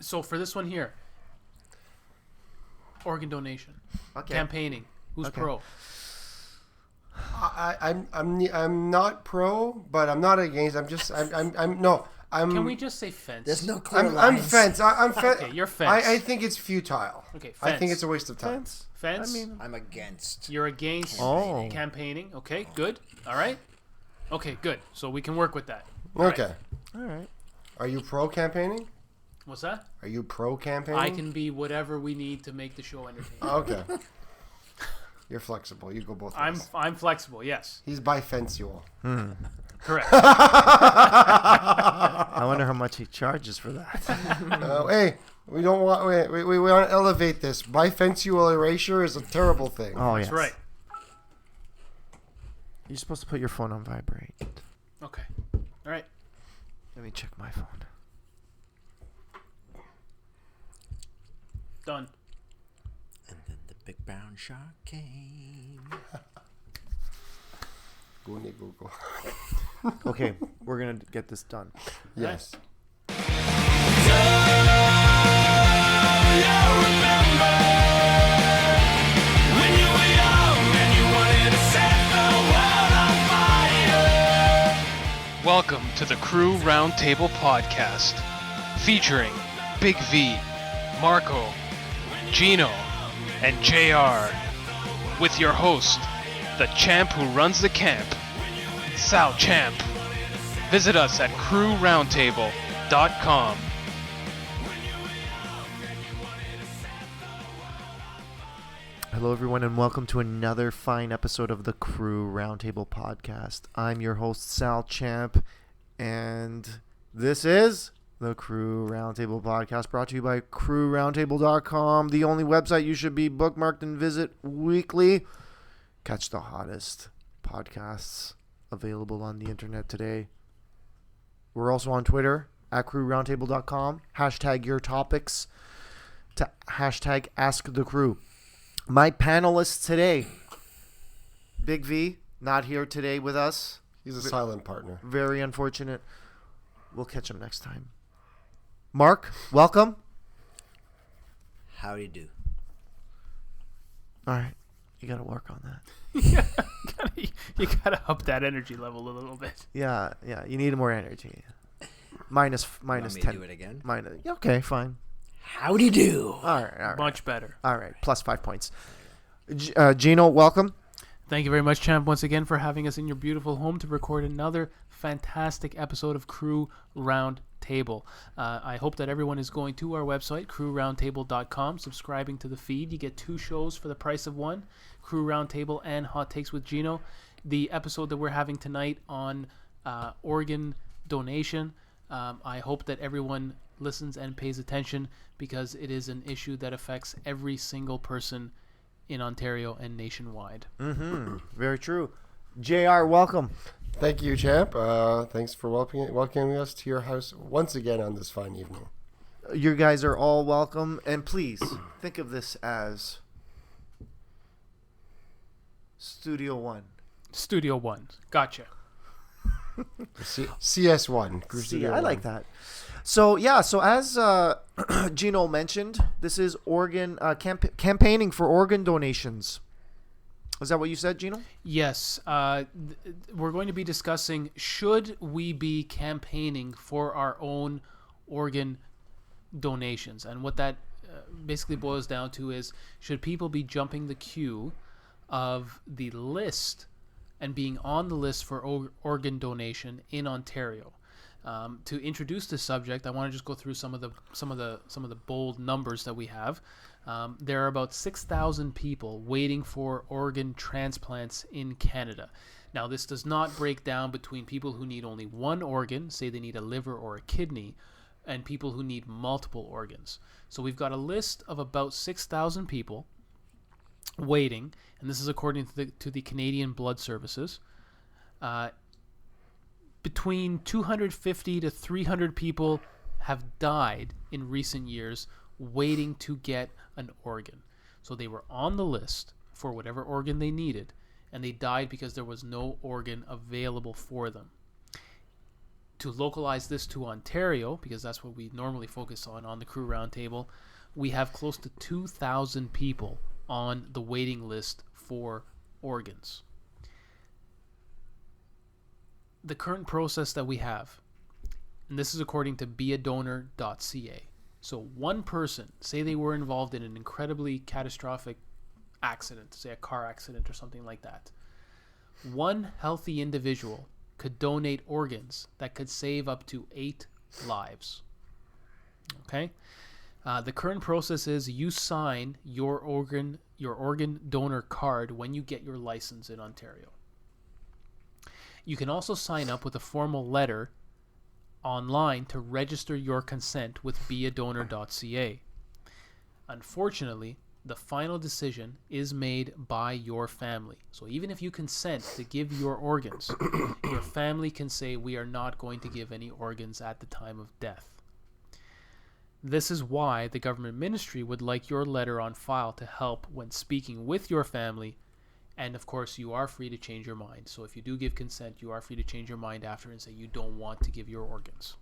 So for this one here, organ donation, campaigning. Who's pro? I'm not pro, but I'm not against. I'm. Can we just say fence? There's no clear I'm lines. fence. I'm fence. Okay, you're fence. I think it's futile. Okay, fence. I think it's a waste of time. Fence. I'm against. You're against campaigning. Okay, good. All right. Okay, good. So we can work with that. Okay. All right. Are you pro campaigning? What's that? Are you pro campaigning? I can be whatever we need to make the show entertaining. Okay. You're flexible. You go both ways. I'm flexible. Yes. He's bifensual. Correct. I wonder how much he charges for that. Hey, we don't want. We want to elevate this. Bifensual erasure is a terrible thing. Oh, yes. That's right. You're supposed to put your phone on vibrate. Okay. All right. Let me check my phone. Done. And then the big brown shark came. Google. Okay, we're going to get this done. Yes. Welcome to the Crew Roundtable podcast, featuring Big V, Marko, Gino, and JR, with your host, the champ who runs the camp, Sal Champ. Visit us at crewroundtable.com. Hello, everyone, and welcome to another fine episode of the Crew Roundtable podcast. I'm your host, Sal Champ, and this is the Crew Roundtable podcast, brought to you by crewroundtable.com, the only website you should be bookmarked and visit weekly. Catch the hottest podcasts available on the internet today. We're also on Twitter at crewroundtable.com. Hashtag your topics to hashtag ask the crew. My panelists today, Big V, not here today with us. He's a silent partner. Very unfortunate. We'll catch him next time. Mark, welcome. Howdy do. All right. You got to work on that. You gotta up that energy level a little bit. Yeah. You need more energy. Minus Want me 10. to do it again? Okay, fine. Howdy do. All right. Much better. All right. Plus 5 points. Gino, welcome. Thank you very much, Champ, once again for having us in your beautiful home to record another fantastic episode of Crew Roundtable. I hope that everyone is going to our website, crewroundtable.com, subscribing to the feed. You get 2 shows for the price of 1, Crew Roundtable and Hot Takes with Gino. The episode that we're having tonight on organ donation, I hope that everyone listens and pays attention, because it is an issue that affects every single person in Ontario and nationwide. Very true. JR, welcome. Thank you, champ. Thanks for welcoming us to your house once again on this fine evening. You guys are all welcome. And please, think of this as Studio One. Studio One. Gotcha. CS1. I like that. So as Gino mentioned, this is campaigning for organ donations. Is that what you said, Gino? Yes. We're going to be discussing, should we be campaigning for our own organ donations? And what that basically boils down to is, should people be jumping the queue of the list and being on the list for organ donation in Ontario? To introduce this subject, I want to just go through some of the bold numbers that we have. There are about 6,000 people waiting for organ transplants in Canada. Now, this does not break down between people who need only one organ, say they need a liver or a kidney, and people who need multiple organs. So we've got a list of about 6,000 people waiting, and this is according to the Canadian Blood Services. Between 250 to 300 people have died in recent years waiting to get an organ. So they were on the list for whatever organ they needed, and they died because there was no organ available for them. to localize this to Ontario, because that's what we normally focus on the Crew Roundtable, we have close to 2,000 people on the waiting list for organs. The current process that we have, and this is according to beadonor.ca. So one person, say they were involved in an incredibly catastrophic accident, say a car accident or something like that. One healthy individual could donate organs that could save up to 8 lives. Okay? The current process is you sign your organ donor card when you get your license in Ontario. You can also sign up with a formal letter online to register your consent with beadonor.ca. Unfortunately, the final decision is made by your family. So even if you consent to give your organs, your family can say, we are not going to give any organs at the time of death. This is why the government ministry would like your letter on file to help when speaking with your family. And of course, you are free to change your mind. So if you do give consent, you are free to change your mind after and say you don't want to give your organs.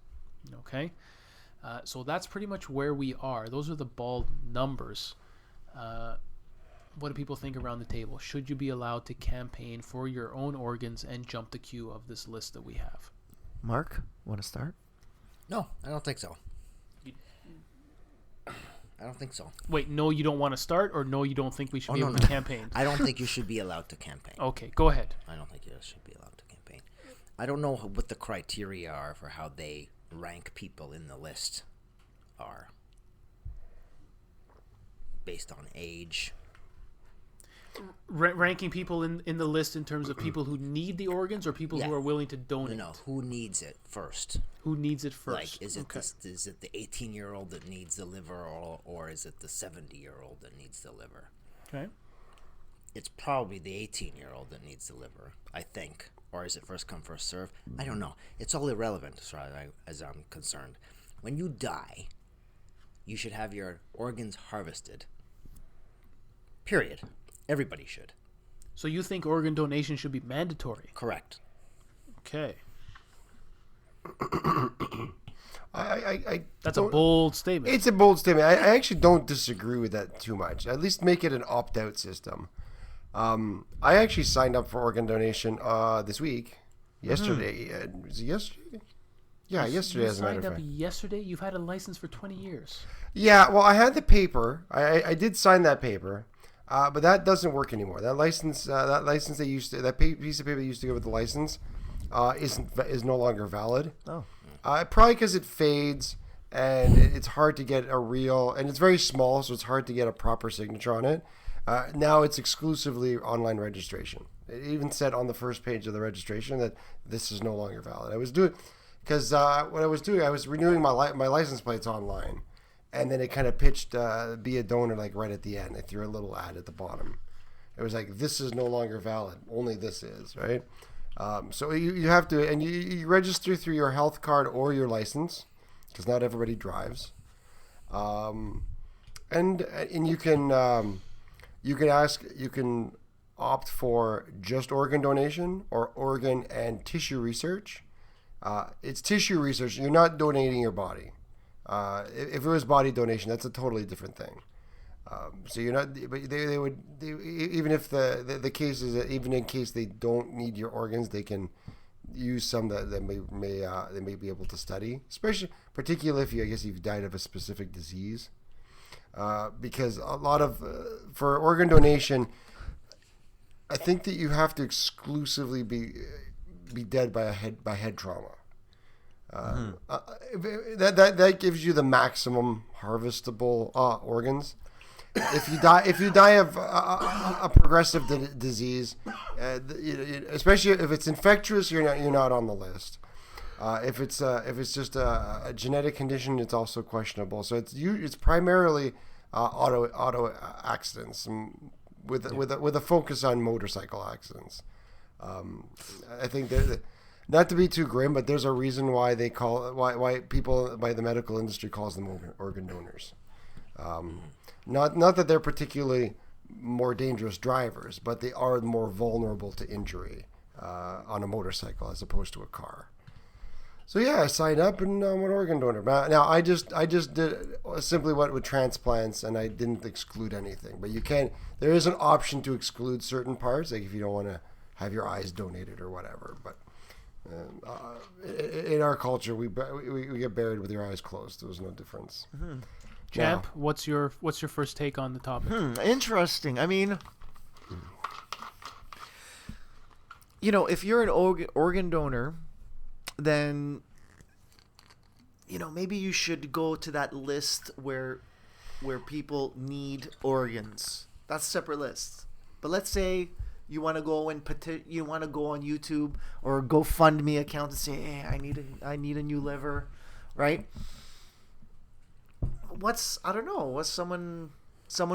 Okay? So that's pretty much where we are. Those are the bald numbers. What do people think around the table? Should you be allowed to campaign for your own organs and jump the queue of this list that we have? Mark, want to start? No, I don't think so. I don't think so. Wait, no, you don't want to start, or no, you don't think we should be able to campaign? I don't think you should be allowed to campaign. Okay, go ahead. I don't think you should be allowed to campaign. I don't know what the criteria are for how they rank people in the list are. Based on age. Ranking people in the list in terms of people who need the organs or people who are willing to donate? No, who needs it first? Who needs it first? Like, is it the 18-year-old that needs the liver, or is it the 70-year-old that needs the liver? Okay. It's probably the 18-year-old that needs the liver, I think. Or is it first come, first serve? I don't know. It's all irrelevant as I'm concerned. When you die, you should have your organs harvested. Period. Everybody should. So you think organ donation should be mandatory? Correct. Okay. That's a bold statement. It's a bold statement. I actually don't disagree with that too much. At least make it an opt-out system. I actually signed up for organ donation this week. Yesterday. Was it yesterday? Yeah, yesterday, as a matter of fact. You signed up yesterday? You've had a license for 20 years. Yeah, well, I had the paper. I did sign that paper. But that doesn't work anymore. That license, that piece of paper that used to go with the license, is no longer valid. Oh. Probably because it fades and it's hard to get and it's very small, so it's hard to get a proper signature on it. Now it's exclusively online registration. It even said on the first page of the registration that this is no longer valid. I was doing, because what I was doing, I was renewing my license plates online. And then it kind of pitched be a donor like right at the end. They threw a little ad at the bottom. It was like, this is no longer valid. Only this is, right? So you have to, and you register through your health card or your license, because not everybody drives. And you can opt for just organ donation or organ and tissue research. It's tissue research. You're not donating your body. If it was body donation, that's a totally different thing. So you're not, but they would, even if the case is that even in case they don't need your organs, they can use some that they may be able to study, particularly if you've died of a specific disease. Because a lot of for organ donation, I think that you have to exclusively be dead by head trauma. That gives you the maximum harvestable organs. If you die of a progressive disease, especially if it's infectious, you're not on the list. If it's just a genetic condition, it's also questionable. So it's primarily auto accidents with a focus on motorcycle accidents. I think that. Not to be too grim, but there's a reason why why people by the medical industry calls them organ donors. Not that they're particularly more dangerous drivers, but they are more vulnerable to injury on a motorcycle as opposed to a car. So yeah, I signed up and I'm an organ donor. Now I just did simply went with transplants and I didn't exclude anything. But you can. There is an option to exclude certain parts, like if you don't want to have your eyes donated or whatever. But in our culture, we get buried with your eyes closed. There's no difference. Mm-hmm. Champ, Now, what's your first take on the topic? Interesting. I mean, you know, if you're an organ donor, then, you know, maybe you should go to that list where people need organs. That's a separate list. But let's say you want to go and you want to go on YouTube or GoFundMe account and say, "Hey, I need a new liver," right? I don't know. What's someone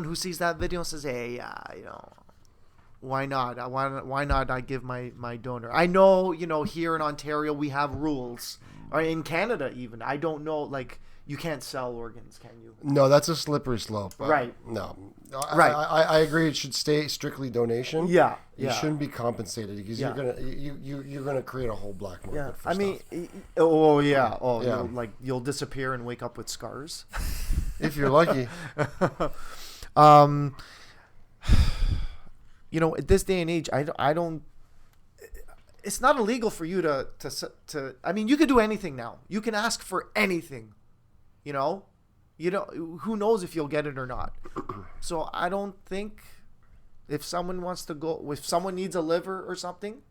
who sees that video and says, "Hey, you know, why not? Why not I give my donor?" I know, you know, here in Ontario we have rules, or in Canada even. I don't know, like, you can't sell organs, can you? no, that's a slippery slope. Right. No. Right. I agree. It should stay strictly donation. Yeah. You Yeah. shouldn't be compensated because Yeah. you're gonna create a whole black market. Yeah. For I stuff. mean, oh yeah. Oh, Yeah. you'll disappear and wake up with scars. If you're lucky. You know, at this day and age, I don't. It's not illegal for you to. I mean, you could do anything now. You can ask for anything. You know, who knows if you'll get it or not. So I don't think if someone wants to go, if someone needs a liver or something,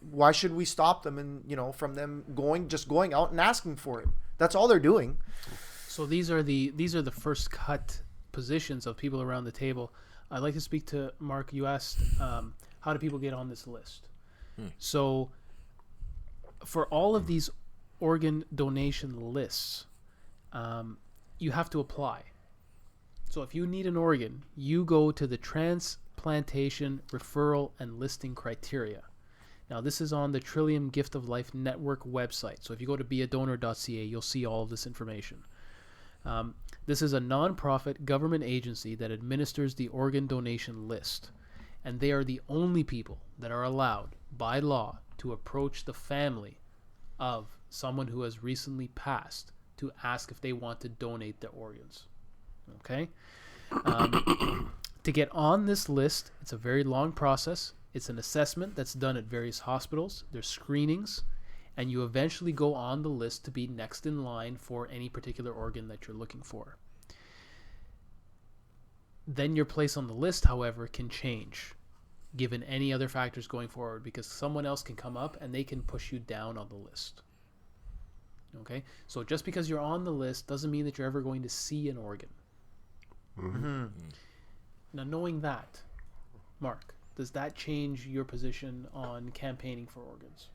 why should we stop them and, you know, from them going out and asking for it? That's all they're doing. So these are the first cut positions of people around the table. I'd like to speak to Mark. You asked how do people get on this list? So for all of these organ donation lists, you have to apply. So if you need an organ, you go to the transplantation referral and listing criteria. Now, this is on the Trillium Gift of Life Network website. So if you go to beadonor.ca, you'll see all of this information. This is a non-profit government agency that administers the organ donation list, and they are the only people that are allowed by law to approach the family of someone who has recently passed to ask if they want to donate their organs. Okay? To get on this list, it's a very long process. It's an assessment that's done at various hospitals. There's screenings, and you eventually go on the list to be next in line for any particular organ that you're looking for. Then your place on the list, however, can change given any other factors going forward, because someone else can come up and they can push you down on the list. Okay? So just because you're on the list doesn't mean that you're ever going to see an organ. Mm-hmm. Now, knowing that, Mark, does that change your position on campaigning for organs?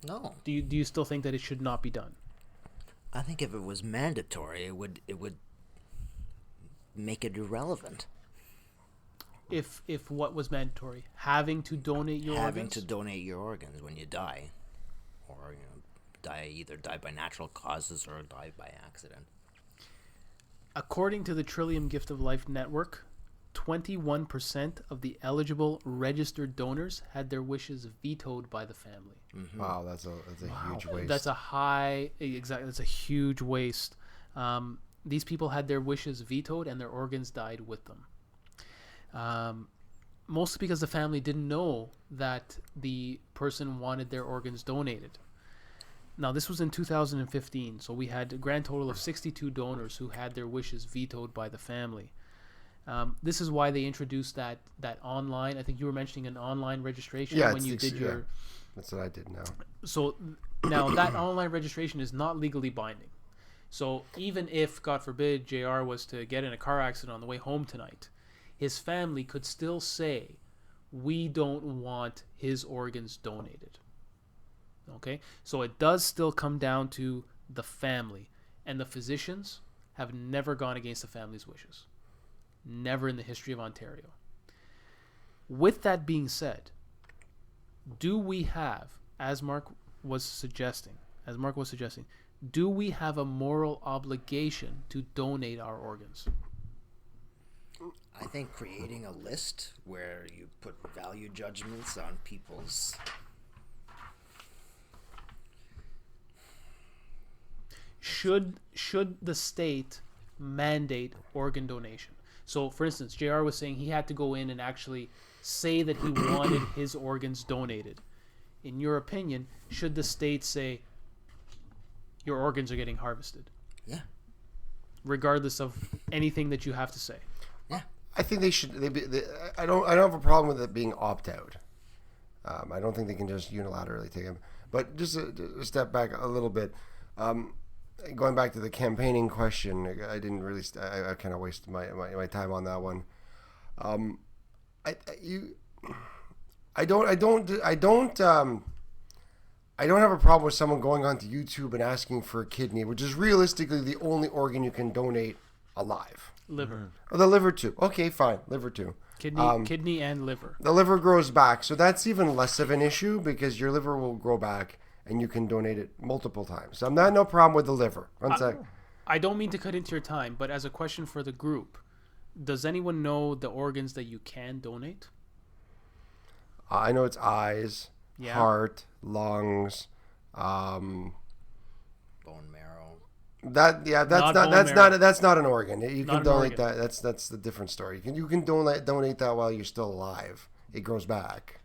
No. Do you still think that it should not be done? I think if it was mandatory, it would make it irrelevant. If what was mandatory? Having to donate your Having organs? to donate your organs when you die, or either die by natural causes or die by accident. According to the Trillium Gift of Life Network, 21% of the eligible registered donors had their wishes vetoed by the family. Mm-hmm. Wow, that's a huge waste. That's a huge waste. These people had their wishes vetoed and their organs died with them. Mostly because the family didn't know that the person wanted their organs donated. Now, this was in 2015, so we had a grand total of 62 donors who had their wishes vetoed by the family. This is why they introduced that online. I think you were mentioning an online registration when you did your. That's what I did now. So now that online registration is not legally binding. So even if, God forbid, JR was to get in a car accident on the way home tonight, his family could still say, we don't want his organs donated. Okay? So it does still come down to the family. And the physicians have never gone against the family's wishes. Never in the history of Ontario. With that being said, do we have, as Mark was suggesting, do we have a moral obligation to donate our organs? I think creating a list where you put value judgments on people's should the state mandate organ donation? So, for instance, JR was saying he had to go in and actually say that he wanted his organs donated. In your opinion, should the state say your organs are getting harvested? Yeah. Regardless of anything that you have to say. Yeah. I think they should. I don't have a problem with it being opt out. I don't think they can just unilaterally take them. But just a step back a little bit. Going back to the campaigning question, I didn't really. I kind of wasted my time on that one. I don't have a problem with someone going onto YouTube and asking for a kidney, which is realistically the only organ you can donate alive. Liver. Oh, the liver too. Okay, fine, liver too. Kidney and liver. The liver grows back, so that's even less of an issue because your liver will grow back and you can donate it multiple times. So I'm not no problem with the liver. One sec. I don't mean to cut into your time, but as a question for the group, does anyone know the organs that you can donate? I know it's eyes, heart, lungs, Bone marrow. That's not an organ. You Not can an donate organ. that. That's the different story. You can donate that while you're still alive. It grows back.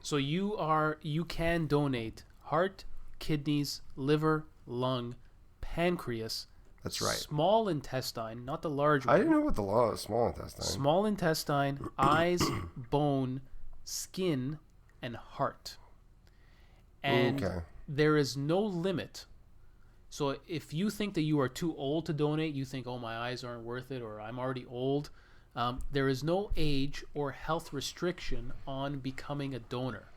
So you can donate heart, kidneys, liver, lung, pancreas. That's right. Small intestine, not the large one. I didn't know what the law is. Small intestine. Small intestine, eyes, bone, skin, and heart. And Okay. there is no limit. So if you think that you are too old to donate, you think, oh, my eyes aren't worth it, or I'm already old, there is no age or health restriction on becoming a donor.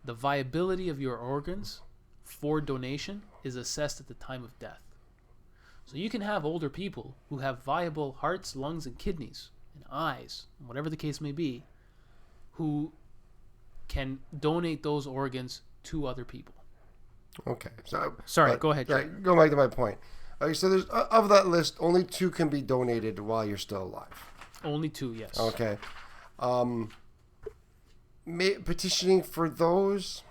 The viability of your organs for donation is assessed at the time of death. So you can have older people who have viable hearts, lungs, and kidneys, and eyes, whatever the case may be, who can donate those organs to other people. Okay. So Sorry, go ahead. Yeah, go back to my point. Okay, so there's of that list, only 2 can be donated while you're still alive. Only 2, yes. Okay. Petitioning for those,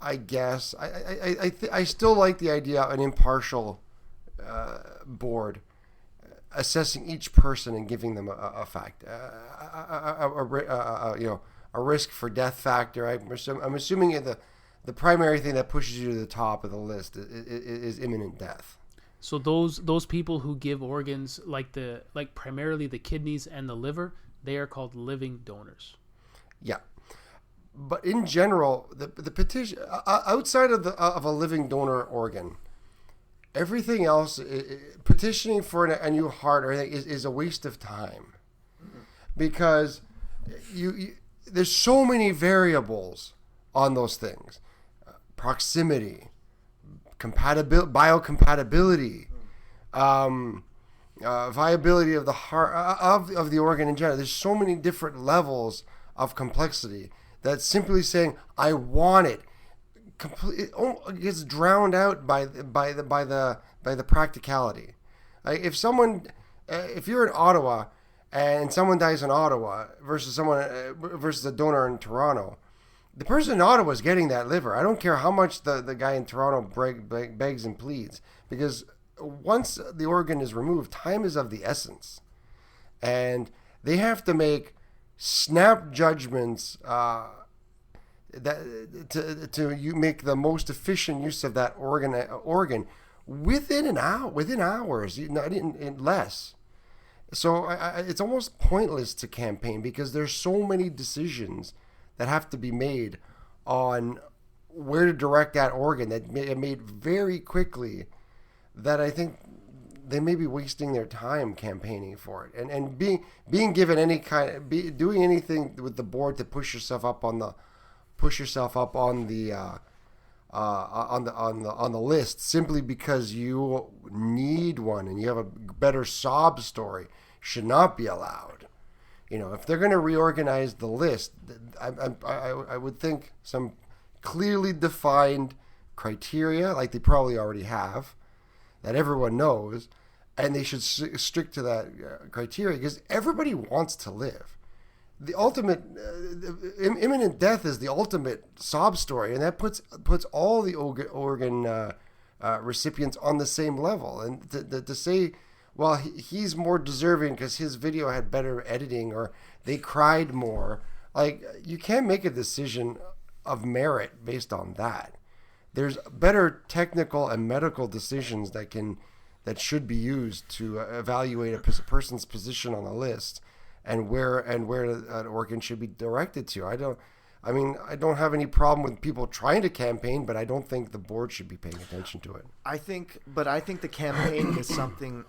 I guess. I still like the idea of an impartial board assessing each person and giving them a fact, a risk for death factor. I'm assuming the primary thing that pushes you to the top of the list is imminent death. So those people who give organs like primarily the kidneys and the liver, they are called living donors. Yeah. But in general, the petition outside of a living donor organ, everything else, petitioning for a new heart or anything is a waste of time, because there's so many variables on those things: proximity, biocompatibility, viability of the heart of the organ in general. There's so many different levels of complexity that simply saying I want it it gets drowned out by the practicality. Like if you're in Ottawa and someone dies in Ottawa versus a donor in Toronto, the person in Ottawa is getting that liver. I don't care how much the guy in Toronto begs and pleads, because once the organ is removed, time is of the essence, and they have to make snap judgments you make the most efficient use of that organ within hours, not in less. So it's almost pointless to campaign, because there's so many decisions that have to be made on where to direct that organ that made very quickly, that I think they may be wasting their time campaigning for it, and being given any doing anything with the board to push yourself up on the list simply because you need one and you have a better sob story should not be allowed. If they're going to reorganize the list, I would think some clearly defined criteria, like they probably already have, that everyone knows, and they should stick to that criteria, because everybody wants to live. The ultimate imminent death is the ultimate sob story, and that puts all the organ recipients on the same level. And to say, well, he's more deserving because his video had better editing or they cried more. Like, you can't make a decision of merit based on that. There's better technical and medical decisions that should be used to evaluate a person's position on the list and where an organ should be directed to. I don't have any problem with people trying to campaign, but I don't think the board should be paying attention to it. I think the campaign is something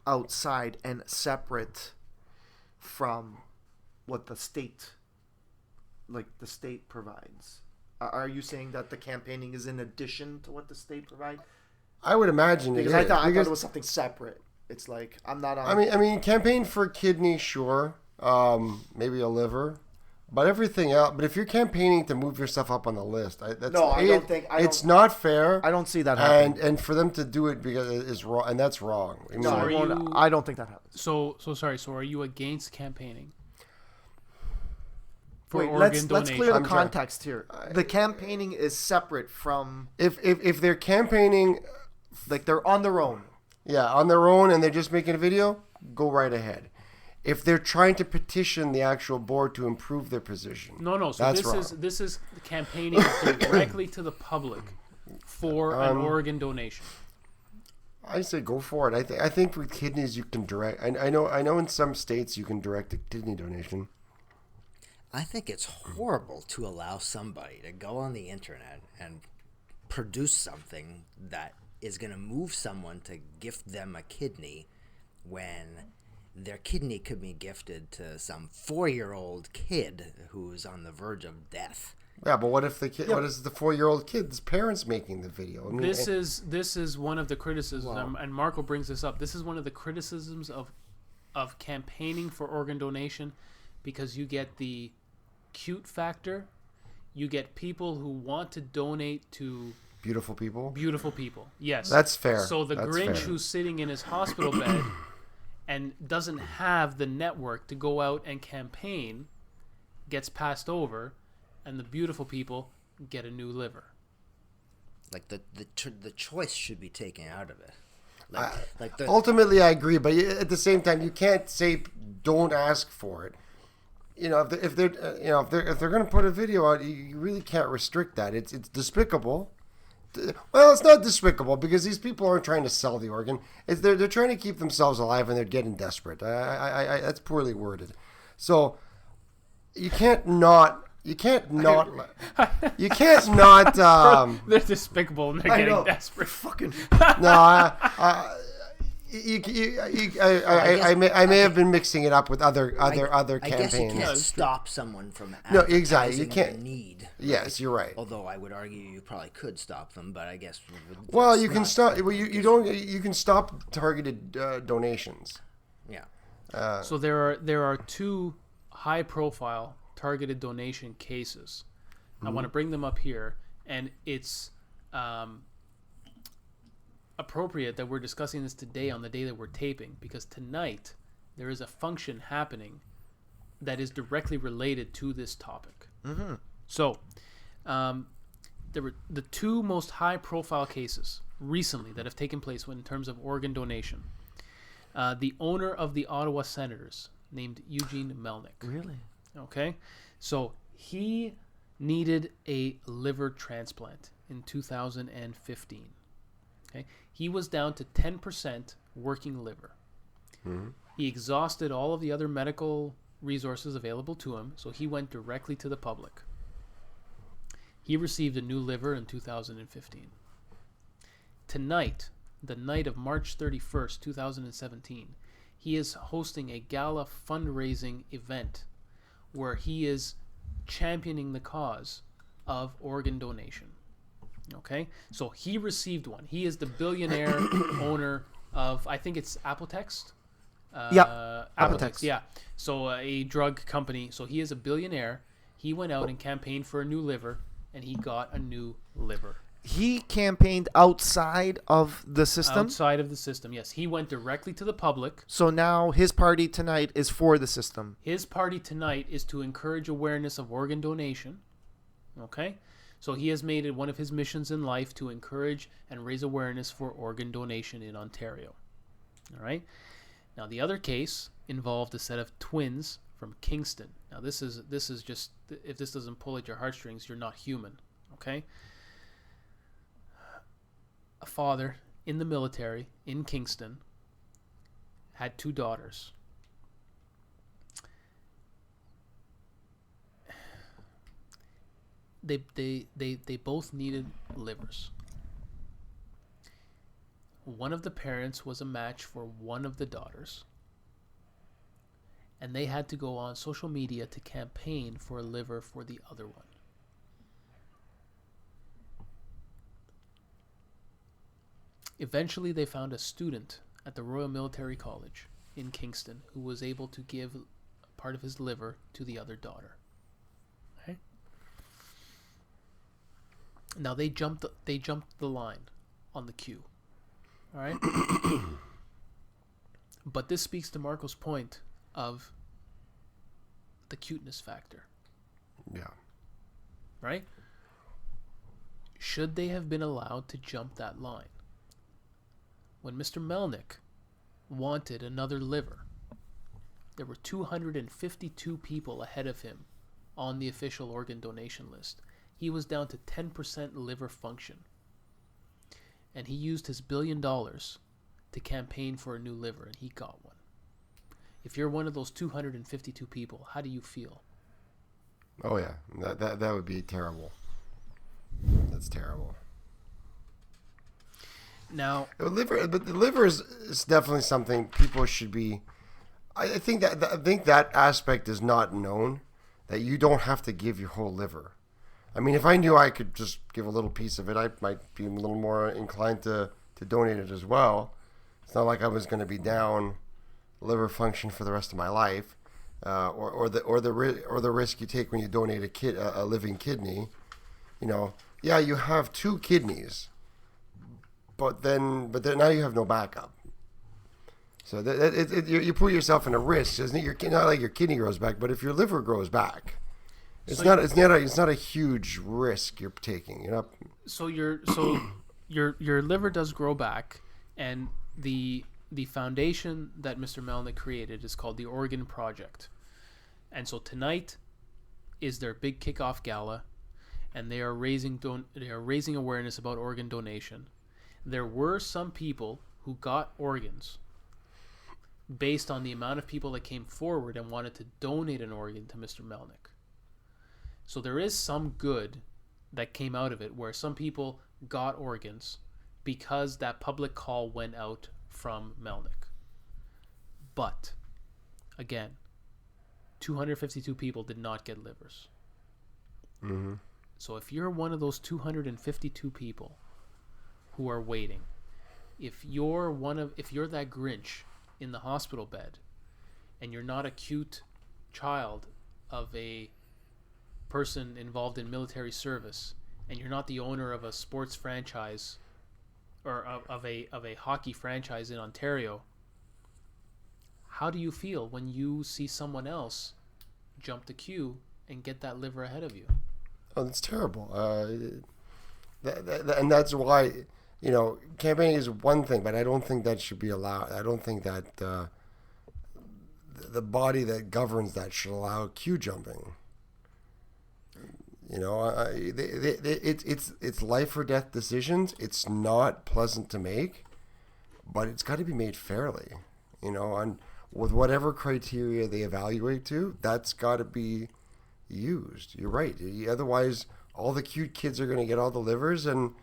outside and separate from what the state provides. Are you saying that the campaigning is in addition to what the state provides? I would imagine because it I is. thought it was something separate. It's like I'm not on. I mean, campaign for kidney, sure, maybe a liver, but everything else. But if you're campaigning to move yourself up on the list, it's not fair. I don't see that happening. And for them to do it because is wrong, and that's wrong. I mean, I don't think that happens. So sorry. So are you against campaigning? Wait, let's clear the context here. The campaigning is separate from if they're campaigning, like they're on their own. Yeah, on their own, and they're just making a video. Go right ahead. If they're trying to petition the actual board to improve their position, no. So this is campaigning directly to the public for an organ donation. I say go for it. I think with kidneys you can direct. I know in some states you can direct a kidney donation. I think it's horrible to allow somebody to go on the internet and produce something that is going to move someone to gift them a kidney when their kidney could be gifted to some 4-year-old kid who's on the verge of death. Yeah, but what if the kid? Yeah. What is the 4-year-old kid's parents making the video? I mean, this is one of the criticisms, and Marko brings this up. This is one of the criticisms of campaigning for organ donation, because you get the cute factor, you get people who want to donate to beautiful people. Yes, that's fair. So the Grinch who's sitting in his hospital bed and doesn't have the network to go out and campaign gets passed over, and the beautiful people get a new liver. Like the choice should be taken out of it. Ultimately, I agree, but at the same time, you can't say don't ask for it. You know, if they're going to put a video out, you really can't restrict that. It's despicable. Well, it's not despicable because these people aren't trying to sell the organ. They're trying to keep themselves alive and they're getting desperate. That's poorly worded. So you can't not. They're despicable and they're getting desperate. Fucking no. I may have been mixing it up with other campaigns. I guess you can't stop someone from exactly. You can't. Need. Yes, you're right. Although I would argue you probably could stop them, but I guess. Well, you can stop. Well, you don't. You can stop targeted donations. Yeah. So there are two high-profile targeted donation cases. I want to bring them up here, and it's appropriate that we're discussing this today on the day that we're taping, because tonight there is a function happening that is directly related to this topic. Mm-hmm. So there were the two most high-profile cases recently that have taken place in terms of organ donation. The owner of the Ottawa Senators, named Eugene Melnick. Really? Okay. So he needed a liver transplant in 2015. Okay. He was down to 10% working liver. Mm-hmm. He exhausted all of the other medical resources available to him, so he went directly to the public. He received a new liver in 2015. Tonight, the night of March 31st, 2017, he is hosting a gala fundraising event where he is championing the cause of organ donation. Okay? So he received one. He is the billionaire owner of, I think it's Apotex? Apotex, yeah. So a drug company. So he is a billionaire. He went out and campaigned for a new liver, and he got a new liver. He campaigned outside of the system? Outside of the system, yes. He went directly to the public. So now his party tonight is for the system. His party tonight is to encourage awareness of organ donation. Okay? So he has made it one of his missions in life to encourage and raise awareness for organ donation in Ontario. All right. Now the other case involved a set of twins from Kingston. Now this is just, if this doesn't pull at your heartstrings, you're not human. Okay. A father in the military in Kingston had 2 daughters. They both needed livers. One of the parents was a match for one of the daughters, and they had to go on social media to campaign for a liver for the other one. Eventually, they found a student at the Royal Military College in Kingston who was able to give part of his liver to the other daughter. Okay? Now they jumped the line on the queue. All right? But this speaks to Marko's point of the cuteness factor. Yeah. Right? Should they have been allowed to jump that line? When Mr. Melnick wanted another liver, there were 252 people ahead of him on the official organ donation list. He was down to 10% liver function. And he used his $1 billion to campaign for a new liver, and he got one. If you're one of those 252 people, how do you feel? Oh yeah, that would be terrible. That's terrible. Now, the liver is definitely something people should be. I think that aspect is not known, that you don't have to give your whole liver. I mean, if I knew I could just give a little piece of it, I might be a little more inclined to donate it as well. It's not like I was going to be down liver function for the rest of my life, or the risk you take when you donate a living kidney. You know, yeah, you have 2 kidneys, but then now you have no backup. So you put yourself in a risk, isn't it? Not like your kidney grows back, but if your liver grows back. It's not a huge risk you're taking. You're not. So your liver does grow back, and the foundation that Mr. Melnick created is called the Organ Project, and so tonight is their big kickoff gala, and they are raising awareness about organ donation. There were some people who got organs based on the amount of people that came forward and wanted to donate an organ to Mr. Melnick. So there is some good that came out of it, where some people got organs because that public call went out from Melnick. But, again, 252 people did not get livers. Mm-hmm. So if you're one of those 252 people who are waiting, if you're that Grinch in the hospital bed, and you're not a cute child of a person involved in military service, and you're not the owner of a sports franchise or of a hockey franchise in Ontario, how do you feel when you see someone else jump the queue and get that liver ahead of you? Oh, that's terrible. And that's why, campaigning is one thing, but I don't think that should be allowed. I don't think that the body that governs that should allow queue jumping. It's life or death decisions. It's not pleasant to make, but it's got to be made fairly. And with whatever criteria they evaluate to, that's got to be used. You're right. Otherwise, all the cute kids are going to get all the livers, and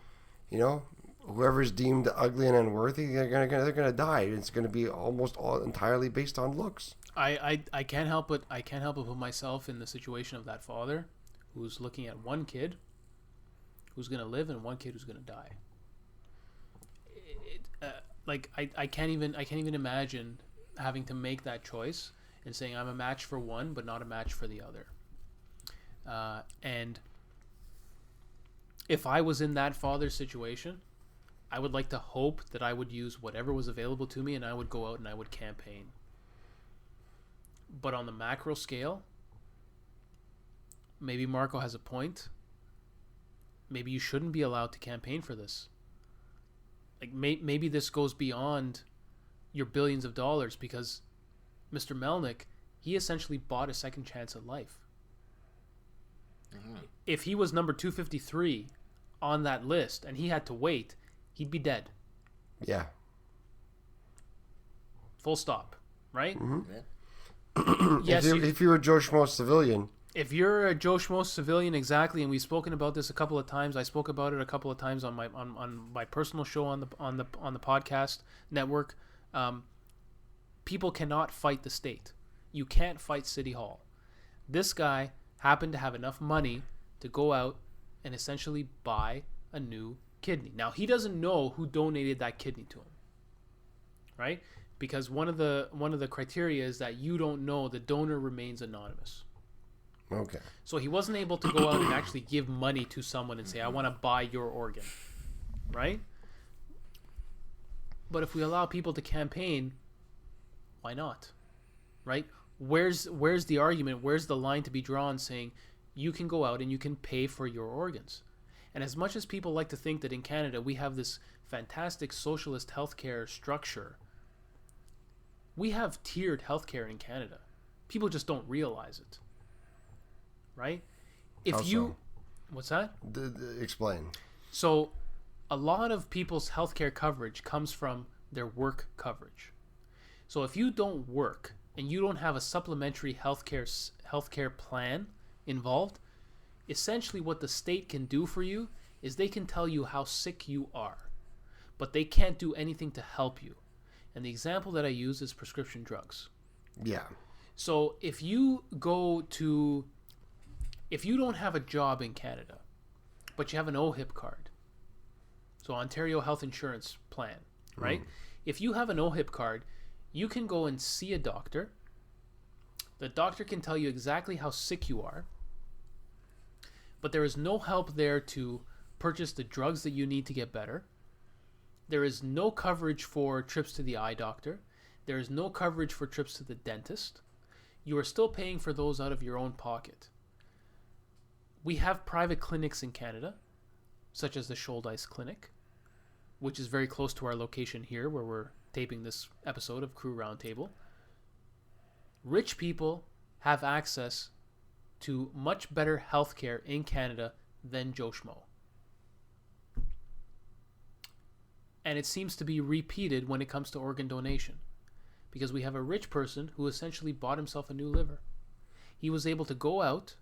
whoever's deemed ugly and unworthy, they're going to die. It's going to be almost all entirely based on looks. I can't help but put myself in the situation of that father who's looking at one kid who's going to live and one kid who's going to die. I can't even imagine having to make that choice and saying I'm a match for one but not a match for the other. And if I was in that father's situation, I would like to hope that I would use whatever was available to me and I would go out and I would campaign. But on the macro scale, maybe Marko has a point. maybe you shouldn't be allowed to campaign for this. Like maybe this goes beyond your billions of dollars, because Mr. Melnick, he essentially bought a second chance at life. Mm-hmm. If he was number 253 on that list and he had to wait, he'd be dead. Yeah. Full stop. Right? Mm-hmm. Yes. If you're a Joe Schmo civilian. If you're a Joe Schmo civilian, exactly, and we've spoken about this a couple of times. I spoke about it a couple of times on my personal show on the podcast network. People cannot fight the state. You can't fight City Hall. This guy happened to have enough money to go out and essentially buy a new kidney. Now, he doesn't know who donated that kidney to him, right? Because one of the criteria is that you don't know, the donor remains anonymous. Okay. So he wasn't able to go out and actually give money to someone and say, I want to buy your organ, right? But if we allow people to campaign, why not, right? Where's the argument? Where's the line to be drawn saying you can go out and you can pay for your organs? And as much as people like to think that in Canada we have this fantastic socialist healthcare structure, we have tiered healthcare in Canada. People just don't realize it. Right? How so? What's that? Explain. So, a lot of people's healthcare coverage comes from their work coverage. So, if you don't work and you don't have a supplementary healthcare plan involved, essentially what the state can do for you is they can tell you how sick you are, but they can't do anything to help you. And the example that I use is prescription drugs. Yeah. So, if you don't have a job in Canada, but you have an OHIP card, so Ontario Health Insurance Plan, right? If you have an OHIP card, you can go and see a doctor. The doctor can tell you exactly how sick you are, but there is no help there to purchase the drugs that you need to get better. There is no coverage for trips to the eye doctor. There is no coverage for trips to the dentist. You are still paying for those out of your own pocket. We have private clinics in Canada, such as the Shouldice Clinic, which is very close to our location here where we're taping this episode of Crew Roundtable. Rich people have access to much better healthcare in Canada than Joe Schmo. And it seems to be repeated when it comes to organ donation, because we have a rich person who essentially bought himself a new liver. He was able to go out,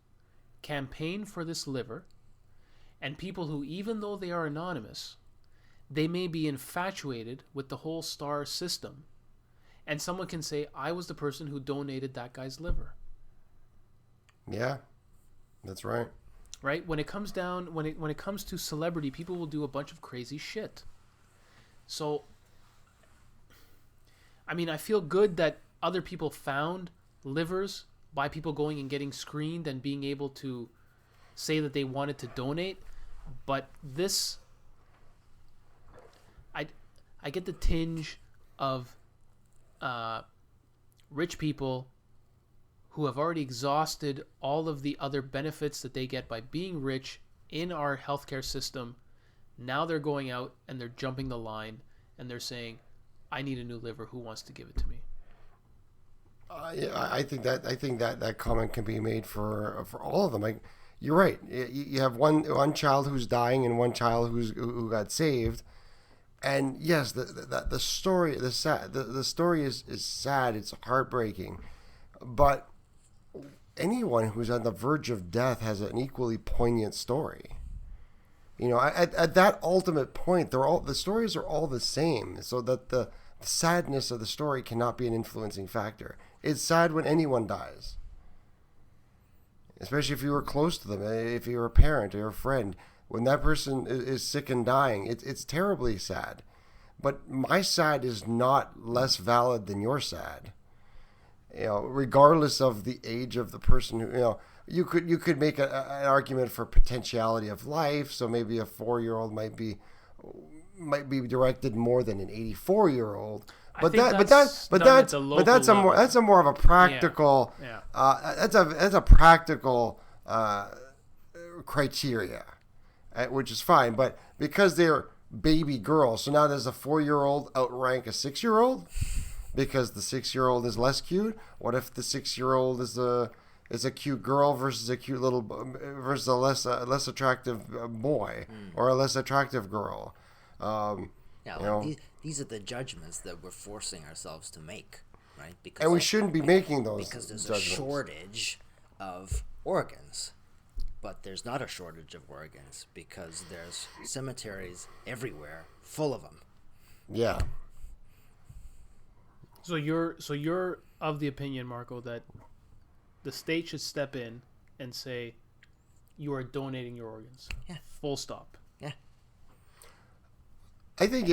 campaign for this liver, and people who, even though they are anonymous, they may be infatuated with the whole star system, and someone can say, I was the person who donated that guy's liver. Yeah, that's right. Right? When it comes to celebrity, people will do a bunch of crazy shit. So, I mean, I feel good that other people found livers by people going and getting screened and being able to say that they wanted to donate. But this, I get the tinge of rich people who have already exhausted all of the other benefits that they get by being rich in our healthcare system. Now they're going out and they're jumping the line and they're saying, I need a new liver. Who wants to give it to me? Yeah, I think that comment can be made for all of them. Like, you're right. You have one child who's dying and one child who got saved, and yes, the story is sad. It's heartbreaking, but anyone who's on the verge of death has an equally poignant story. You know, at that ultimate point, the stories are all the same, so that the sadness of the story cannot be an influencing factor. It's sad when anyone dies, especially if you were close to them, if you're a parent or a friend. When that person is sick and dying, it's terribly sad. But my sad is not less valid than your sad. You know, regardless of the age of the person who, you know, you could make an argument for potentiality of life. So maybe a 4-year-old might be directed more than an 84-year-old. But that's a more of a practical. That's a practical criteria. which is fine. But because they're baby girls, so now does a 4-year-old outrank a 6-year-old because the 6-year-old is less cute? What if the 6-year-old is a cute girl versus a cute little versus a less attractive boy or a less attractive girl? These are the judgments that we're forcing ourselves to make, right? And we shouldn't be making those because there's judgments. a shortage of organs. But there's not a shortage of organs because there's cemeteries everywhere full of them. Yeah. So you're of the opinion, Marko, that the state should step in and say you are donating your organs. Yeah. Full stop. Yeah. I think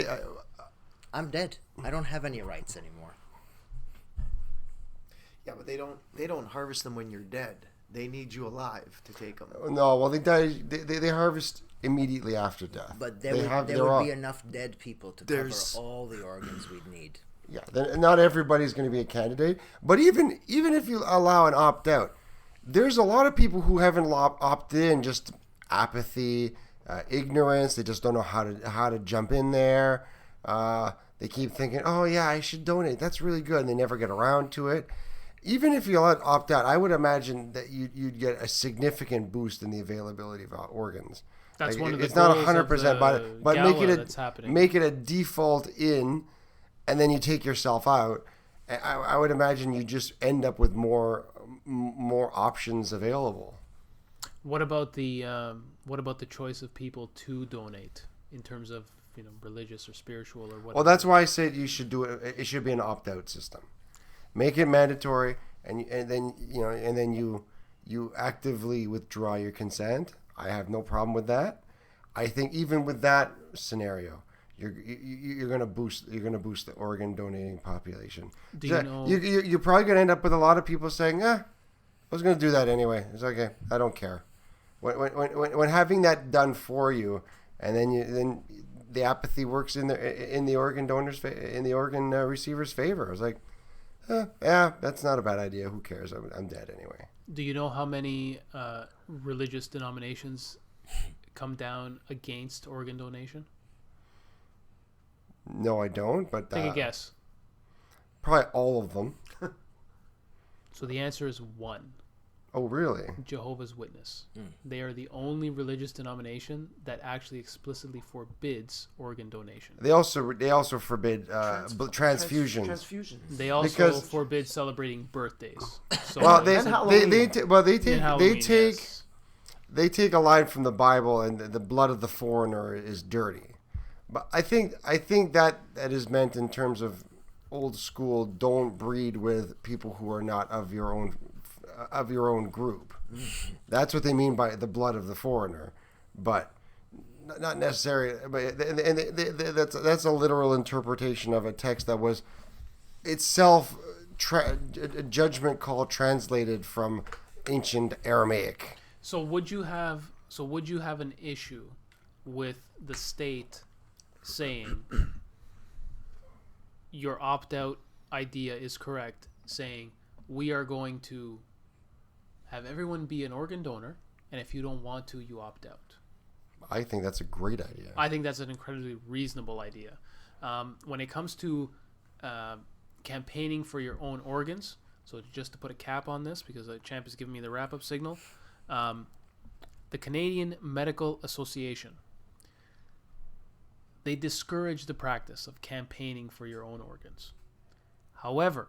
I'm dead. I don't have any rights anymore. Yeah, but they don't harvest them when you're dead. They need you alive to take them. no. Well, they die. They harvest immediately after death. But there They would be enough dead people to cover There's- all the organs we'd need. Yeah, then not everybody's going to be a candidate. But even if you allow an opt out, there's a lot of people who haven't opted in, just apathy, ignorance. They just don't know how to jump in there. They keep thinking, oh yeah, I should donate. That's really good, and they never get around to it. Even if you let opt out, I would imagine that you'd get a significant boost in the availability of organs. That's one of the it's not goals 100%, of the but gala that's happening. make it a default in, and then you take yourself out. I would imagine you just end up with more options available. What about the choice of people to donate in terms of religious or spiritual or whatever? Well, that's why I said you should do it. It should be an opt out system. Make it mandatory, and then you actively withdraw your consent. I have no problem with that. I think even with that scenario, you're going to boost the organ donating population. Do you know? You're probably going to end up with a lot of people saying, I was going to do that anyway. It's okay. I don't care. When having that done for you, and then the apathy works in the organ donors in the organ receiver's favor. It's like, yeah, that's not a bad idea. Who cares? I'm dead anyway. Do you know how many religious denominations come down against organ donation? No, I don't. But Take a guess. Probably all of them. So the answer is one. Oh, really? Jehovah's Witness. They are the only religious denomination that actually explicitly forbids organ donation. They also forbid transfusions. Transfusions. They also Because- forbid celebrating birthdays. So Well, And Halloween. they take a line from the Bible, and the blood of the foreigner is dirty. But I think that is meant in terms of old school. Don't breed with people who are not of your own group. That's what they mean by the blood of the foreigner, but not necessarily. But that's a literal interpretation of a text that was itself a judgment call translated from ancient Aramaic. So would you have an issue with the state saying your opt-out idea is correct, saying we are going to have everyone be an organ donor, and if you don't want to, you opt out? I think that's a great idea. I think that's an incredibly reasonable idea. When it comes to campaigning for your own organs, so just to put a cap on this, because the champ is giving me the wrap-up signal, the Canadian Medical Association, they discourage the practice of campaigning for your own organs. However,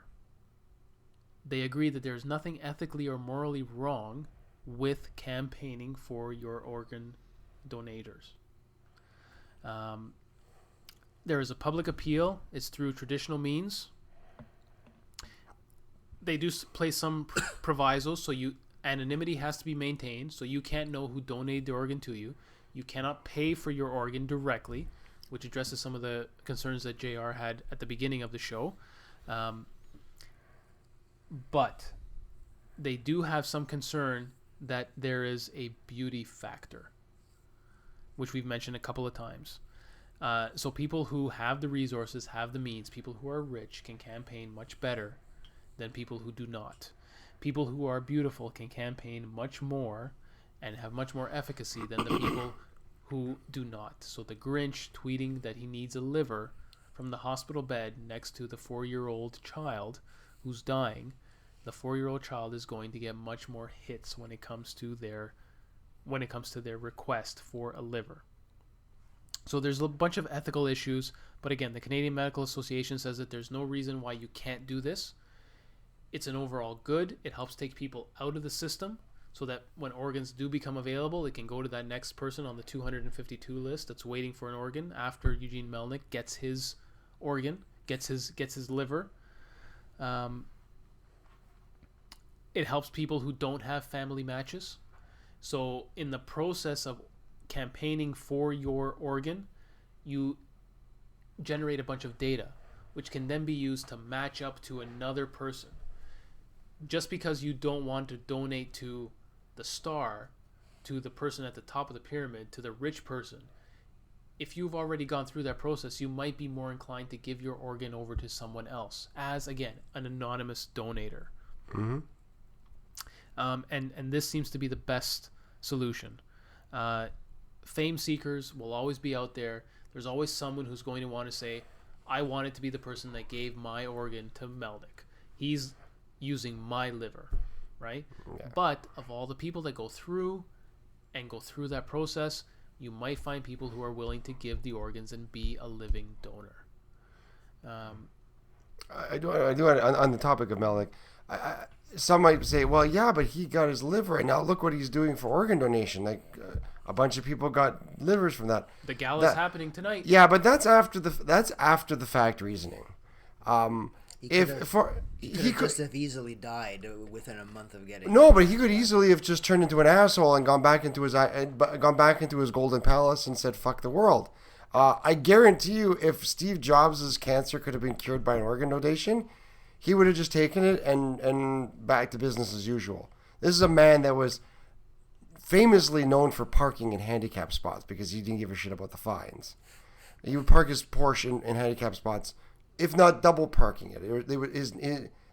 they agree that there is nothing ethically or morally wrong with campaigning for your organ donators. There is a public appeal. It's through traditional means. They do place some provisos, so anonymity has to be maintained, so you can't know who donated the organ to you. You cannot pay for your organ directly, which addresses some of the concerns that JR had at the beginning of the show. But they do have some concern that there is a beauty factor, which we've mentioned a couple of times. So people who have the resources, have the means, people who are rich can campaign much better than people who do not. People who are beautiful can campaign much more and have much more efficacy than the people who do not. So the Grinch tweeting that he needs a liver from the hospital bed next to the 4-year-old child who's dying, the 4-year-old child is going to get much more hits when it comes to their request for a liver. So there's a bunch of ethical issues, but again, the Canadian Medical Association says that there's no reason why you can't do this. It's an overall good. It helps take people out of the system so that when organs do become available, it can go to that next person on the 252 list that's waiting for an organ after Eugene Melnyk gets his organ, gets his liver. It helps people who don't have family matches. So in the process of campaigning for your organ, you generate a bunch of data, which can then be used to match up to another person. Just because you don't want to donate to the star, to the person at the top of the pyramid, to the rich person, if you've already gone through that process, you might be more inclined to give your organ over to someone else as, again, an anonymous donator. Mm-hmm. And this seems to be the best solution. Fame seekers will always be out there. There's always someone who's going to want to say, I wanted to be the person that gave my organ to Melnyk. He's using my liver, right? Yeah. But of all the people that go through that process, you might find people who are willing to give the organs and be a living donor. I do on the topic of Melnyk. Some might say, well, yeah, but he got his liver, and now look what he's doing for organ donation. Like a bunch of people got livers from that. The gala's happening tonight. Yeah, but that's after the fact reasoning. He could just have easily died within a month of getting. No, but he could easily have just turned into an asshole and gone back into his golden palace and said "fuck the world." I guarantee you, if Steve Jobs' cancer could have been cured by an organ donation, he would have just taken it and back to business as usual. This is a man that was famously known for parking in handicap spots because he didn't give a shit about the fines. He would park his Porsche in handicap spots, if not double parking it.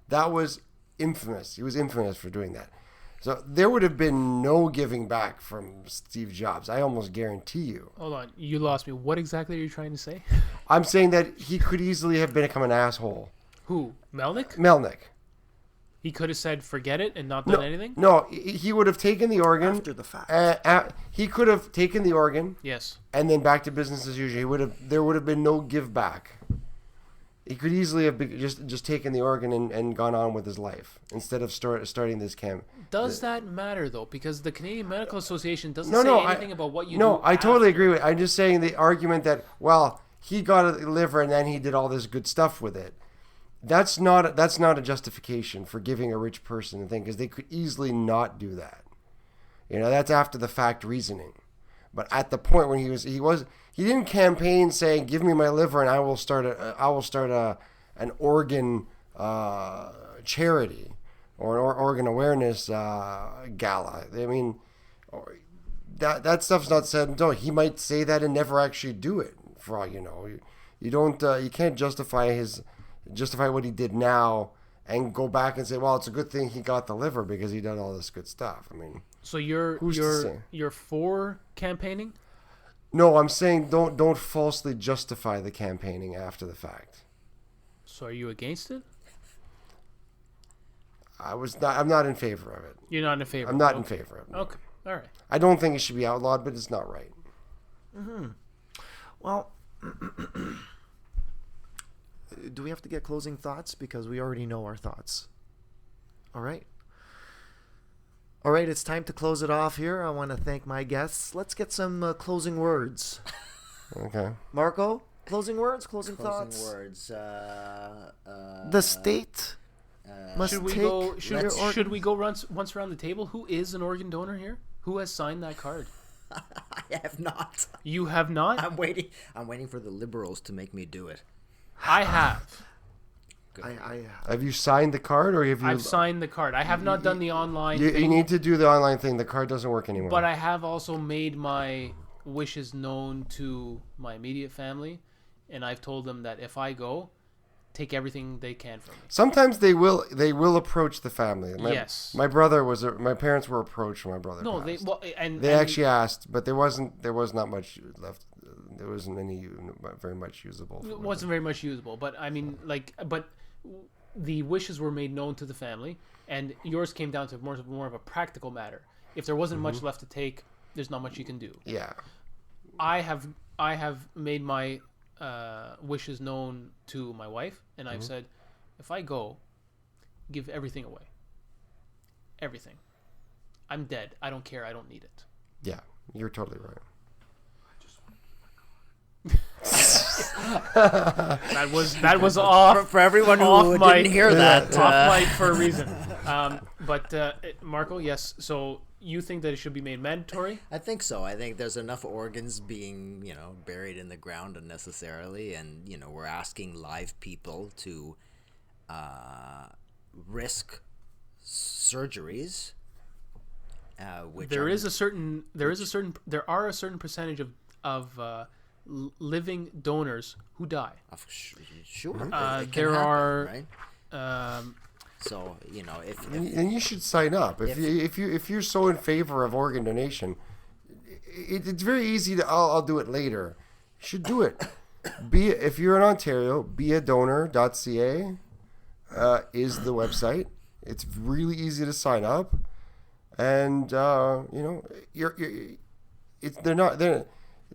That was infamous. He was infamous for doing that. So there would have been no giving back from Steve Jobs. I almost guarantee you. Hold on. You lost me. What exactly are you trying to say? I'm saying that he could easily have become an asshole. Who? Melnyk? Melnyk. He could have said, forget it, and not done anything? No, he would have taken the organ. After the fact. He could have taken the organ. Yes. And then back to business as usual. There would have been no give back. He could easily have just taken the organ and gone on with his life instead of starting this camp. Does that matter, though? Because the Canadian Medical Association doesn't say anything about what you do. No, I totally agree with it. I'm just saying the argument that, well, he got a liver and then he did all this good stuff with it. That's not a justification for giving a rich person a thing, because they could easily not do that. That's after the fact reasoning. But at the point when he didn't campaign saying, "Give me my liver and I will start an organ charity or an organ awareness gala." I mean, that stuff's not said. No, he might say that and never actually do it. For all you know, you can't justify what he did now and go back and say, well, it's a good thing he got the liver because he did all this good stuff. I mean, so you're for campaigning? No, I'm saying don't falsely justify the campaigning after the fact. So are you against it? I'm not in favor of it. You're not in favor. I'm not in favor of it. Okay, all right. I don't think it should be outlawed, but it's not right. Mm-hmm. Well. Do we have to get closing thoughts? Because we already know our thoughts. All right, it's time to close it off here. I want to thank my guests. Let's get some closing words. Okay. Marko, closing words, closing thoughts. Words. The state must should we go once around the table? Who is an organ donor here? Who has signed that card? I have not. You have not? I'm waiting for the liberals to make me do it. I have. Have you signed the card, or have you? I've signed the card. I have not done the online thing. You need to do the online thing. The card doesn't work anymore. But I have also made my wishes known to my immediate family, and I've told them that if I go, take everything they can from me. Sometimes they will approach the family. Yes. My parents were approached when my brother No, passed. they Actually asked, but there was not much left. There wasn't very much usable. It wasn't very much usable, but I mean, but the wishes were made known to the family, and yours came down to more of a practical matter. If there wasn't much left to take, there's not much you can do. Yeah. I have made my wishes known to my wife, and I've said, if I go, give everything away. Everything. I'm dead. I don't care. I don't need it. Yeah, you're totally right. That was off For everyone off who mic. didn't hear that. off mic for a reason. But Marko, yes. So you think that it should be made mandatory? I think so. I think there's enough organs being, buried in the ground unnecessarily, and we're asking live people to risk surgeries. There are a certain percentage of living donors who die. Sure. It can There happen, are. right? So if And you should sign up if you're so in favor of organ donation. It's very easy to I'll do it later. You should do it. If you're in Ontario, beadonor.ca is the website. It's really easy to sign up, and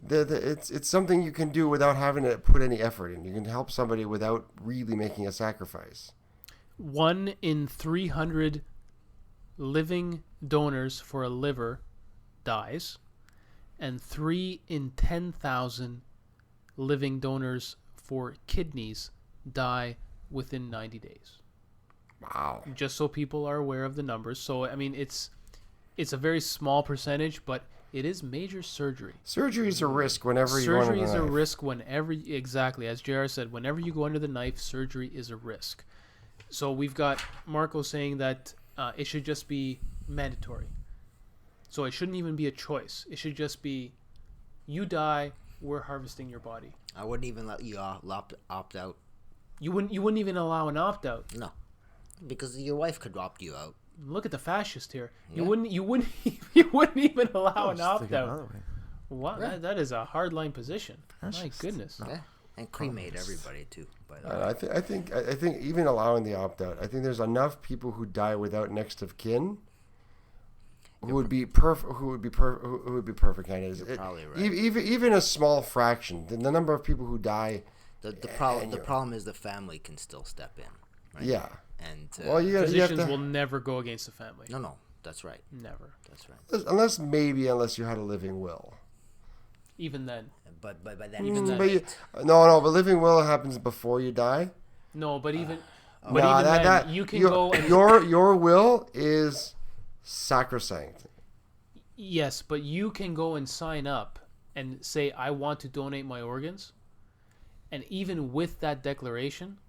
it's something you can do without having to put any effort in. You can help somebody without really making a sacrifice. 1 in 300 living donors for a liver dies, and 3 in 10,000 living donors for kidneys die within 90 days. Wow. Just so people are aware of the numbers. So, I mean, it's a very small percentage, but it is major surgery. Surgery is a risk whenever you go under the Surgery is a knife. risk whenever, exactly, as JR said, whenever you go under the knife, surgery is a risk. So we've got Marko saying that it should just be mandatory. So it shouldn't even be a choice. It should just be, you die, we're harvesting your body. I wouldn't even let you opt out. You wouldn't even allow an opt out. No, because your wife could opt you out. Look at the fascist here. Yeah. You wouldn't even allow an opt out. Wow, Yeah. that is a hardline position. My goodness. Yeah, and cremate everybody too. By the way. I think even allowing the opt out, I think there's enough people who die without next of kin who would be perfect candidates. Probably right. Even a small fraction, the number of people who die. The problem is the family can still step in. Right? Yeah. And Physicians will never go against the family. no, that's right. Never. That's right. Unless you had a living will. Even then. But by then, Even then. But living will happens before you die. No, but even No, then, you can go and your will is sacrosanct. yes, but you can go and sign up and say I want to donate my organs, and even with that declaration,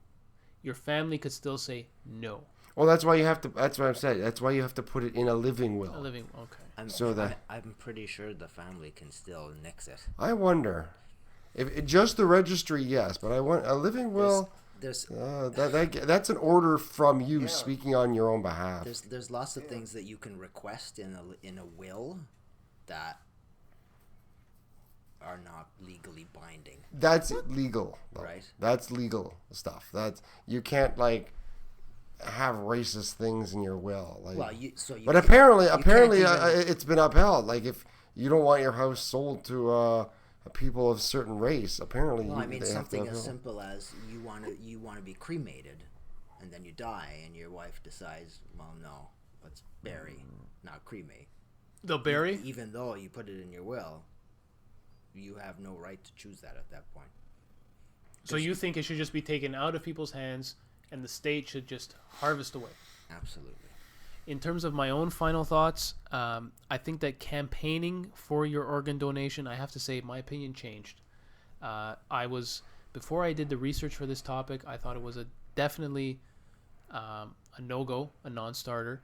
your family could still say no. Well, that's why you have to. That's what I'm saying. That's why you have to put it in a living will. A living, okay. I'm pretty sure the family can still nix it. I wonder if just the registry, yes, but I want a living will. There's That's an order from you speaking on your own behalf. there's lots of things that you can request in a will that are not legally binding. That's legal, though. Right. That's legal stuff. You can't have racist things in your will. But apparently, it's been upheld. Like if you don't want your house sold to people of certain race, apparently. Well, I mean they have something to as uphold. simple as you want to be cremated, and then you die, and your wife decides, well, no, let's bury, not cremate. They'll bury? Even though you put it in your will, you have no right to choose that at that point. So you think it should just be taken out of people's hands and the state should just harvest away? Absolutely. In terms of my own final thoughts, I think that campaigning for your organ donation, I have to say my opinion changed. Before I did the research for this topic, I thought it was definitely a no-go, a non-starter.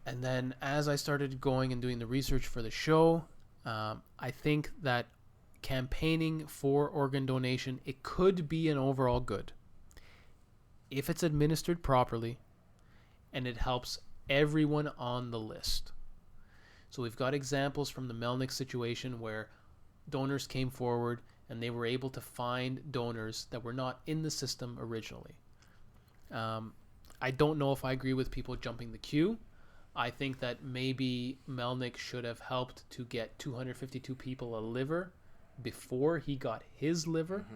And then as I started going and doing the research for the show, I think that campaigning for organ donation, it could be an overall good. if it's administered properly and it helps everyone on the list. So we've got examples from the Melnick situation where donors came forward and they were able to find donors that were not in the system originally. I don't know if I agree with people jumping the queue. I think that maybe Melnick should have helped to get 252 people a liver before he got his liver.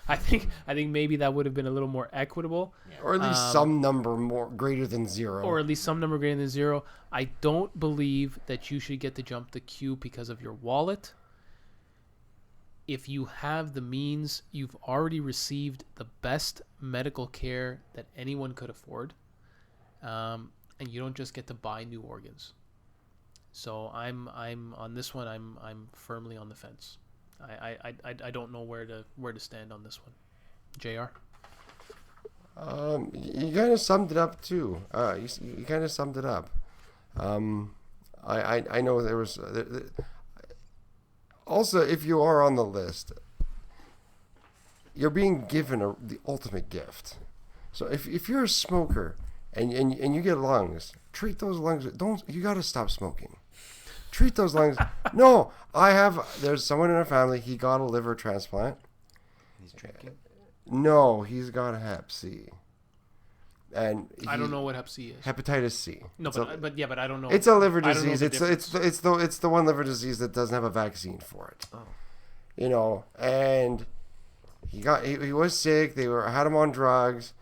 I think maybe that would have been a little more equitable. Or at least some number more greater than zero. Or at least some number greater than zero. I don't believe that you should get to jump the queue because of your wallet. If you have the means, you've already received the best medical care that anyone could afford. And you don't just get to buy new organs. So I'm on this one. I'm firmly on the fence. I don't know where to stand on this one. JR? You kind of summed it up too. You kind of summed it up. I know there was also, if you are on the list, you're being given the ultimate gift. So if you're a smoker and you get lungs, treat those lungs. You got to stop smoking. Treat those lungs. No, there's someone in our family, he got a liver transplant. He's drinking? No, he's got Hep C. And I don't know what Hep C is. Hepatitis C. No, but I don't know. It's a liver I don't know disease. It's the one liver disease that doesn't have a vaccine for it. Oh. You know, and he was sick. They had him on drugs.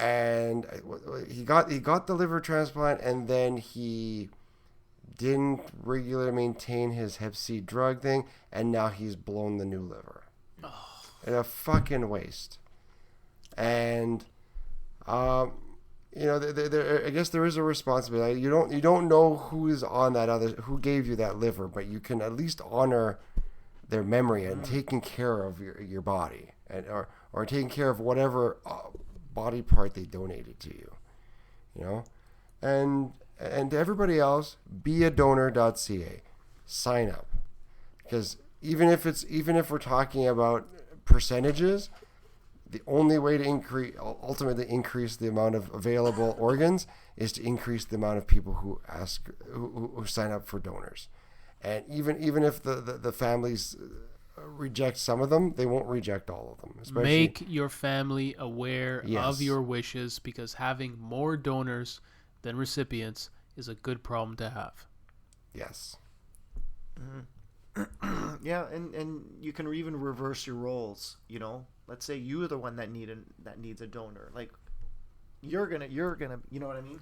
And he got the liver transplant, and then he didn't regularly maintain his Hep C drug thing, and now he's blown the new liver. Oh. And a fucking waste. And I guess there is a responsibility. You don't know who is on who gave you that liver, but you can at least honor their memory and taking care of your body, and or taking care of whatever body part they donated to you, you know. And to everybody else, beadonor.ca, sign up, because even if we're talking about percentages, the only way to ultimately increase the amount of available organs is to increase the amount of people who sign up for donors. And even if the families reject some of them, they won't reject all of them. Make your family aware Yes. of your wishes, because having more donors than recipients is a good problem to have. Yes. Yeah, and you can even reverse your roles. You know, let's say you're the one that needs a donor. Like you're gonna, you know what I mean?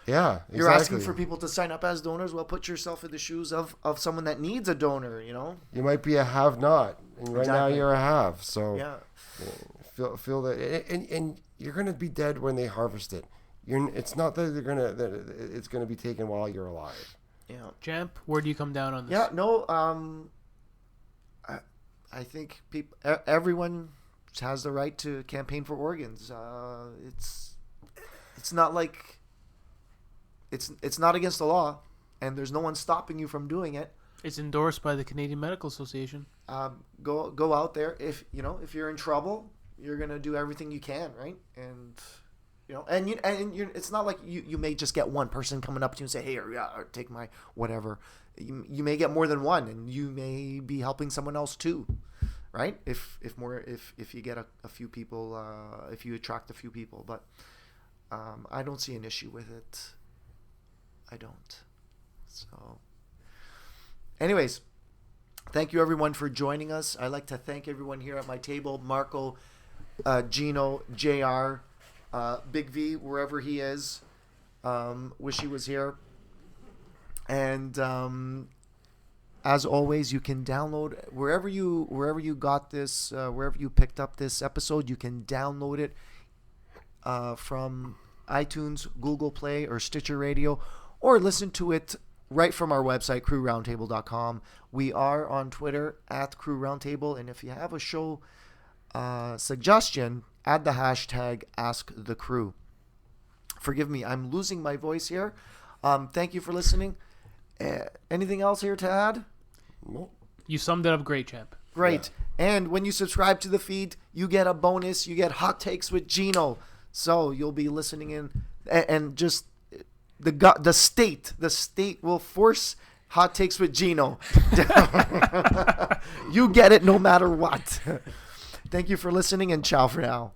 Yeah, exactly. You're asking for people to sign up as donors. Well, put yourself in the shoes of someone that needs a donor. You know, you might be a have-not, and right now you're a have. So yeah, feel that, and you're gonna be dead when they harvest it. It's not that it's gonna be taken while you're alive. Yeah. Jamp, where do you come down on this? Yeah, no. I think everyone has the right to campaign for organs. It's not like it's not against the law, and there's no one stopping you from doing it. It's endorsed by the Canadian Medical Association. Go out there. If you're in trouble, you're gonna do everything you can, right? And you know, and it's not like you may just get one person coming up to you and say, hey, or take my whatever. You may get more than one, and you may be helping someone else too, right? If you get a few people, if you attract a few people, but I don't see an issue with it. I don't. So, anyways, thank you everyone for joining us. I'd like to thank everyone here at my table: Marko, Gino, JR, Big V, wherever he is. Wish he was here. And as always, you can download wherever you got this, wherever you picked up this episode. You can download it from iTunes, Google Play, or Stitcher Radio, or listen to it right from our website, crewroundtable.com. We are on Twitter at Crew Roundtable, and if you have a show suggestion, add the hashtag AskTheCrew. Forgive me, I'm losing my voice here. Thank you for listening. Anything else here to add? You summed it up great, Champ. Great. Yeah. And when you subscribe to the feed, you get a bonus. You get Hot Takes with Gino. So you'll be listening in, and just the state will force Hot Takes with Gino. You get it no matter what. Thank you for listening, and ciao for now.